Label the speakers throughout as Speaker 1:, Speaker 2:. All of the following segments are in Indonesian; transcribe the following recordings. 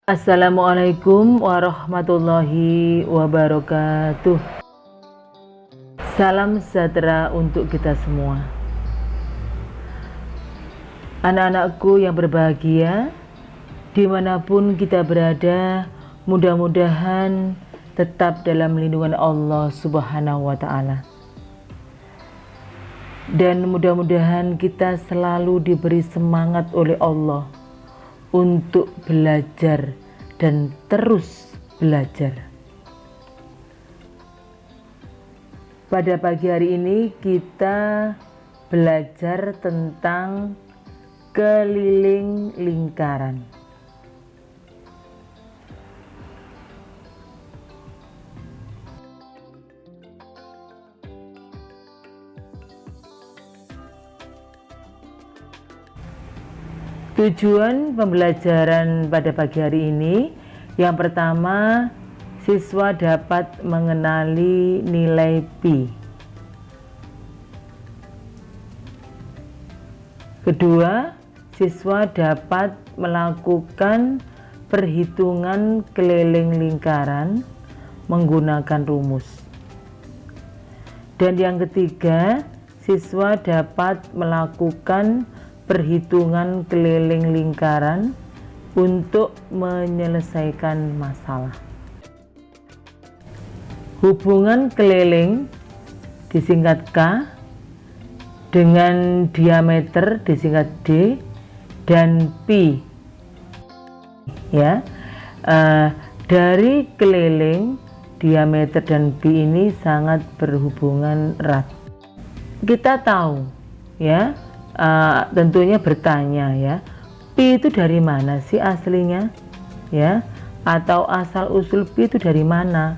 Speaker 1: Assalamualaikum warahmatullahi wabarakatuh. Salam sejahtera untuk kita semua. Anak-anakku yang berbahagia, dimanapun kita berada, mudah-mudahan tetap dalam lindungan Allah Subhanahu wa Ta'ala. Dan mudah-mudahan kita selalu diberi semangat oleh Allah untuk belajar dan terus belajar. Pada pagi hari ini kita belajar tentang keliling lingkaran. Tujuan pembelajaran pada pagi hari ini, yang pertama, siswa dapat mengenali nilai pi. Kedua, siswa dapat melakukan perhitungan keliling lingkaran menggunakan rumus. Dan yang ketiga, siswa dapat melakukan perhitungan keliling lingkaran untuk menyelesaikan masalah. Hubungan keliling disingkat K dengan diameter disingkat D dan pi. Dari keliling, diameter dan pi ini sangat berhubungan erat. Kita tahu tentunya bertanya pi itu dari mana sih aslinya atau asal usul pi itu dari mana.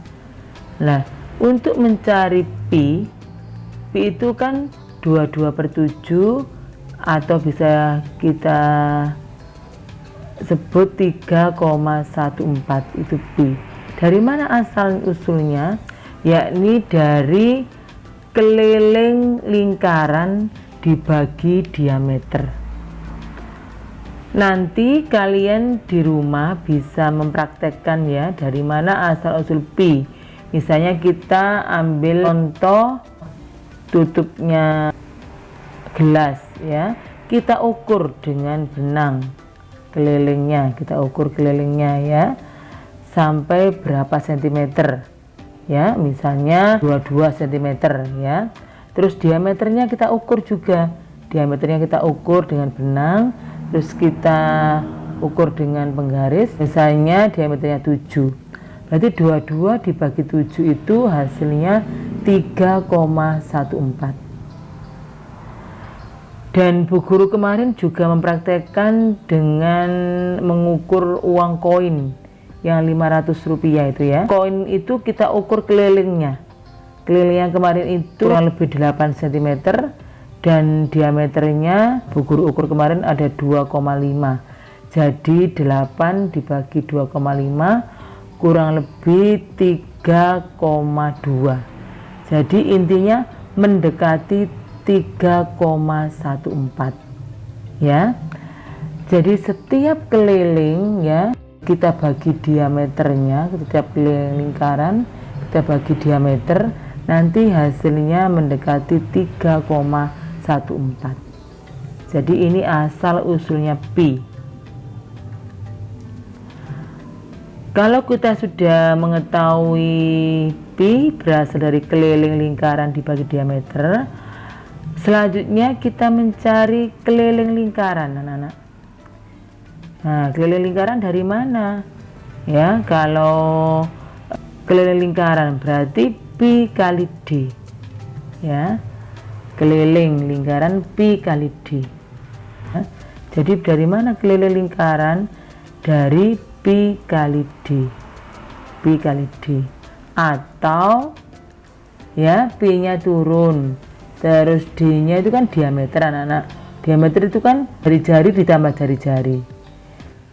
Speaker 1: Nah, untuk mencari pi itu kan 22/7 atau bisa kita sebut 3,14 itu pi. Dari mana asal usulnya? Yakni dari keliling lingkaran dibagi diameter. Nanti kalian di rumah bisa mempraktekkan dari mana asal usul pi. Misalnya kita ambil contoh tutupnya gelas kita ukur dengan benang kelilingnya, sampai berapa sentimeter misalnya 22 cm Terus diameternya kita ukur juga. Diameternya kita ukur dengan benang, terus kita ukur dengan penggaris. Misalnya diameternya 7. Berarti 22 dibagi 7 itu hasilnya 3,14. Dan Bu Guru kemarin juga mempraktekkan dengan mengukur uang koin yang Rp500 itu Koin itu kita ukur kelilingnya. Keliling yang kemarin itu kurang lebih 8 cm dan diameternya Bu Guru ukur kemarin ada 2,5. Jadi 8 dibagi 2,5 kurang lebih 3,2. Jadi intinya mendekati 3,14 Jadi setiap keliling kita bagi diameternya, setiap keliling lingkaran kita bagi diameter, nanti hasilnya mendekati 3,14. Jadi ini asal usulnya pi. Kalau kita sudah mengetahui pi berasal dari keliling lingkaran dibagi diameter, selanjutnya kita mencari keliling lingkaran, anak-anak. Nah, keliling lingkaran dari mana? Kalau keliling lingkaran berarti pi kali D keliling lingkaran pi kali D. Jadi dari mana keliling lingkaran? Dari pi kali D. Atau pi nya turun, terus D nya itu kan diameter, anak-anak. Diameter itu kan jari-jari ditambah jari-jari.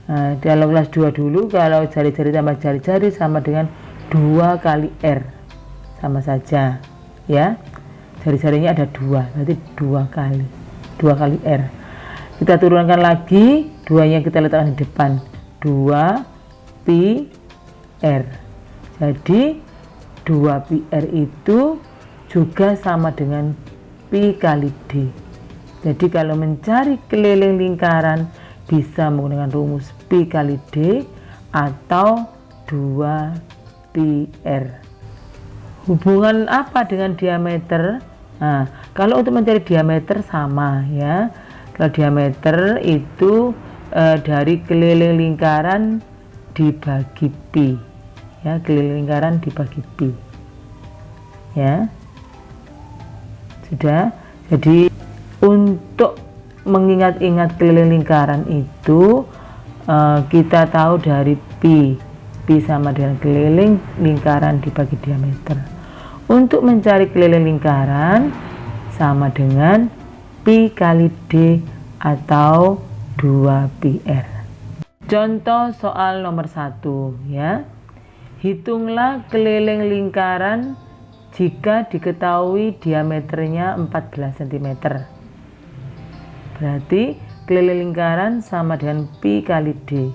Speaker 1: Nah, kalau kelas 2 dulu, kalau jari-jari tambah jari-jari sama dengan 2 kali R, sama saja jari-jarinya ada 2, berarti 2 kali R. Kita turunkan lagi, 2-nya kita letakkan di depan, 2 pi R. Jadi 2 pi R itu juga sama dengan pi kali D. Jadi kalau mencari keliling lingkaran bisa menggunakan rumus pi kali D atau 2 pi R. Hubungan apa dengan diameter? Nah, kalau untuk mencari diameter sama ya. Kalau diameter itu dari keliling lingkaran dibagi pi. Ya, keliling lingkaran dibagi pi. Ya. Sudah. Jadi untuk mengingat-ingat keliling lingkaran itu kita tahu dari pi sama dengan keliling lingkaran dibagi diameter. Untuk mencari keliling lingkaran sama dengan pi kali D atau 2 pi R. Contoh soal nomor 1 ya. Hitunglah keliling lingkaran jika diketahui diameternya 14 cm. Berarti keliling lingkaran sama dengan pi kali D.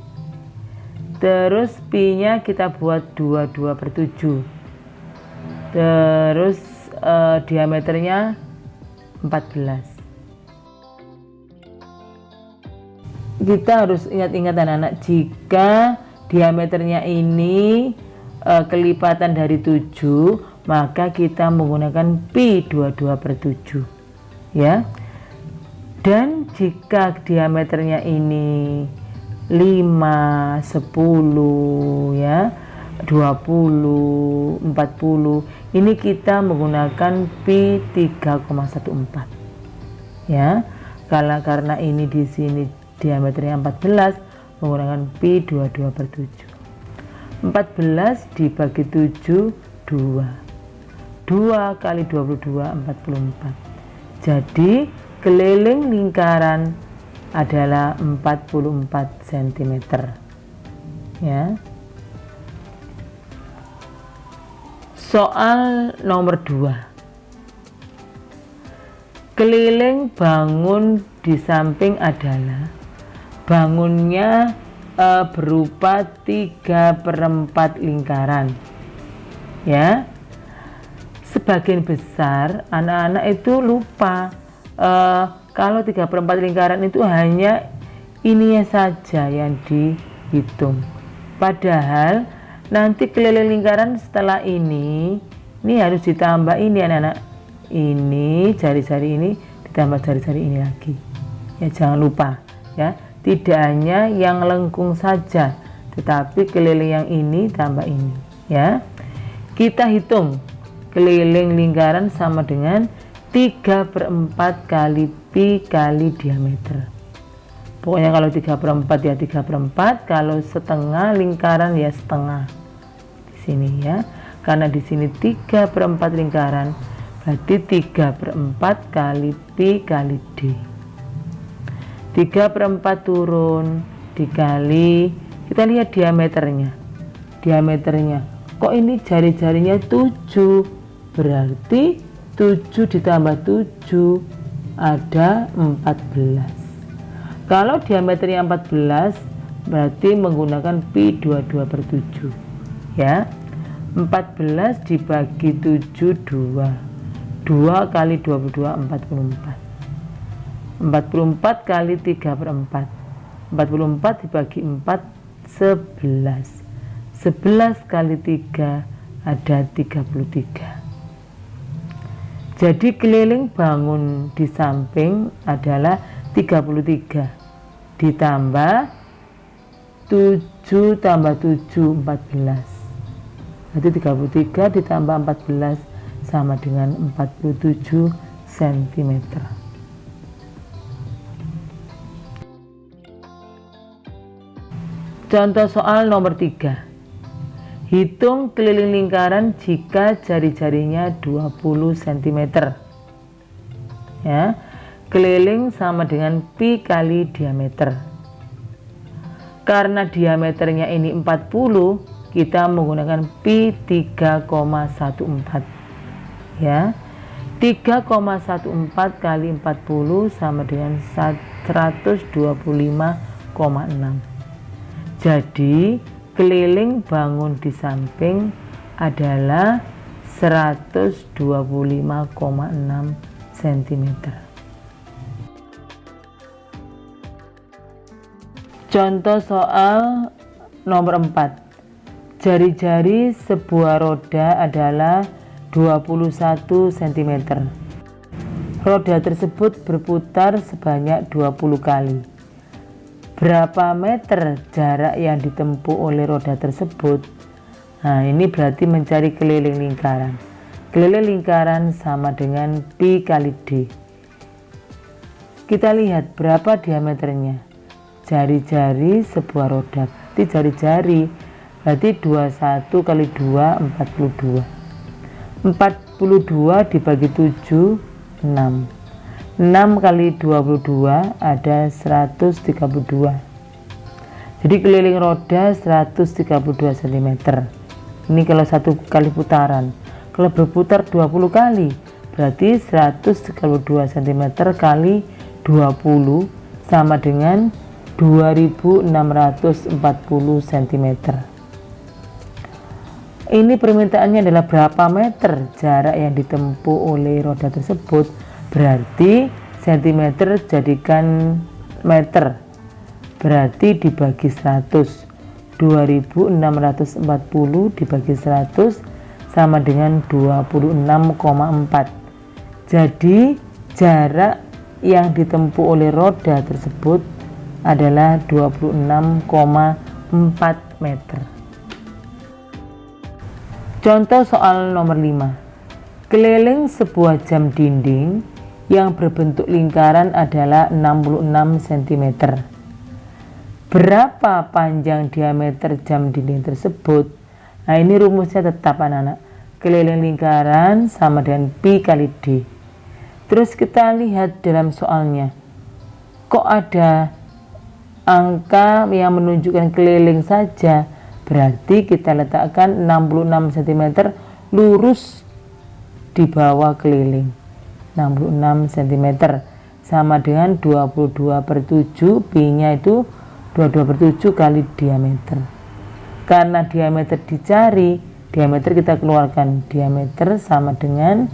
Speaker 1: Terus pi-nya kita buat 22/7. Terus diameternya 14. Kita harus ingat-ingat anak-anak, jika diameternya ini kelipatan dari 7, maka kita menggunakan pi 22/7 ya. Dan jika diameternya ini 5, 10 ya, 20, 40, ini kita menggunakan pi 3,14 ya. Karena ini di sini diameternya 14, menggunakan pi 22/7. 14 dibagi 7, 2. 2 kali 22, 44. Jadi keliling lingkaran adalah 44 cm ya. Soal nomor 2. Keliling bangun di samping adalah bangunnya berupa 3/4 lingkaran ya. Sebagian besar anak-anak itu lupa kalau 3/4 lingkaran itu hanya ininya saja yang dihitung. Padahal nanti keliling lingkaran setelah ini harus ditambah ini anak-anak. Ini jari-jari ini ditambah jari-jari ini lagi. Ya jangan lupa ya. Tidak hanya yang lengkung saja, tetapi keliling yang ini tambah ini ya. Kita hitung keliling lingkaran sama dengan 3/4 kali pi kali diameter. Pokoknya kalau 3/4 ya 3/4, kalau setengah lingkaran ya setengah. Di sini ya. Karena di sini 3/4 lingkaran, berarti 3/4 kali pi kali D. 3/4 turun dikali, kita lihat diameternya. Diameternya kok ini jari-jarinya 7, berarti 7 ditambah 7 ada 14. Kalau diameternya 14 berarti menggunakan pi 22/7 ya. 14 dibagi 7, 2. 2 kali 22, 44. 44 kali 3/4. 44 dibagi 4, 11. 11 kali 3 ada 33. Jadi keliling bangun di samping adalah 33 ditambah 7 tambah 7, 14. Berarti 33 ditambah 14 sama dengan 47 cm. Contoh soal nomor 3. Hitung keliling lingkaran jika jari-jarinya 20 cm. Ya, keliling sama dengan pi kali diameter. Karena diameternya ini 40, kita menggunakan pi 3,14. Ya. 3,14 kali 40 sama dengan 125,6. Jadi keliling bangun di samping adalah 125,6 cm. Contoh soal nomor 4. Jari-jari sebuah roda adalah 21 cm. Roda tersebut berputar sebanyak 20 kali. Berapa meter jarak yang ditempuh oleh roda tersebut? Nah, ini berarti mencari keliling lingkaran. Keliling lingkaran sama dengan pi kali d. Kita lihat berapa diameternya. Jari-jari sebuah roda. Berarti jari-jari. Berarti 21 kali 2, 42. 42 dibagi 7, 6. 6 kali 22 ada 132. Jadi keliling roda 132 cm. Ini kalau satu kali putaran. Kalau berputar 20 kali berarti 132 cm kali 20 sama dengan 2640 cm. Ini permintaannya adalah berapa meter jarak yang ditempuh oleh roda tersebut. Berarti cm jadikan meter, berarti dibagi 100. 2640 dibagi 100 sama dengan 26,4. Jadi jarak yang ditempuh oleh roda tersebut adalah 26,4 meter. Contoh soal nomor 5. Keliling sebuah jam dinding yang berbentuk lingkaran adalah 66 cm. Berapa panjang diameter jam dinding tersebut? Nah, ini rumusnya tetap anak-anak. Keliling lingkaran sama dengan pi kali d. Terus kita lihat dalam soalnya. Kok ada angka yang menunjukkan keliling saja? Berarti kita letakkan 66 cm lurus di bawah keliling. 66 cm sama dengan 22/7, pi-nya itu 22/7 kali diameter. Karena diameter dicari, diameter kita keluarkan. Diameter sama dengan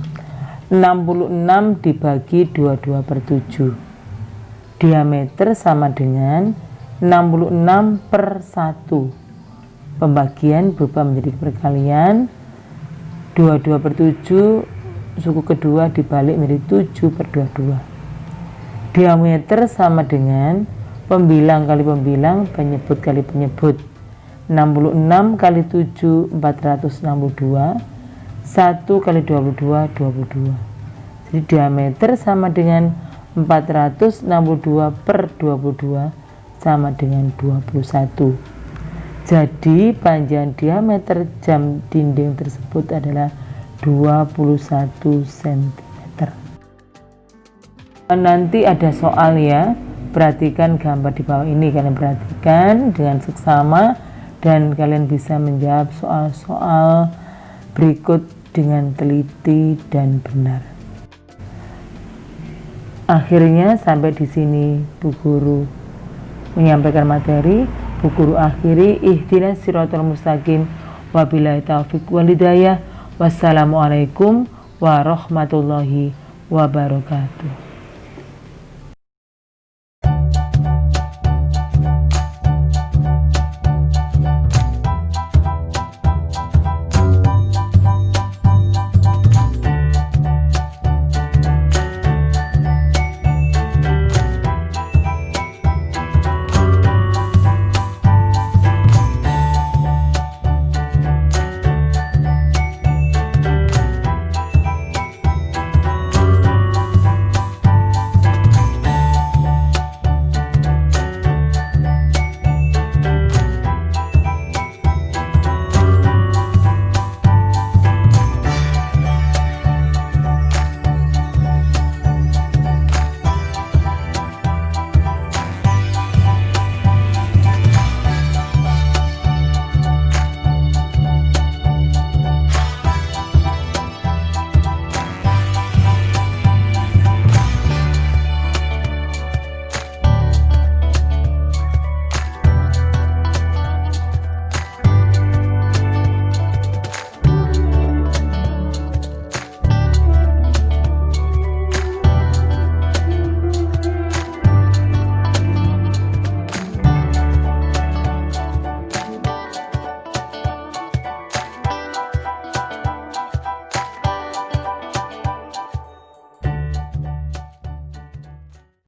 Speaker 1: 66 dibagi 22/7. Diameter sama dengan 66/1. Pembagian berubah menjadi perkalian. 22/7 suku kedua dibalik menjadi 7/22. Diameter sama dengan pembilang kali pembilang, penyebut kali penyebut. 66 kali 7, 462. 1 kali 22, 22. Jadi diameter sama dengan 462/22 sama dengan 21. Jadi panjang diameter jam dinding tersebut adalah 21 cm. Nanti ada soal ya, perhatikan gambar di bawah ini, kalian perhatikan dengan seksama dan kalian bisa menjawab soal-soal berikut dengan teliti dan benar. Akhirnya sampai di sini Bu Guru menyampaikan materi. Bu Guru akhiri, ihdinas siratal mustaqim, wabillahi taufiq wal hidayah. Wassalamualaikum warahmatullahi wabarakatuh.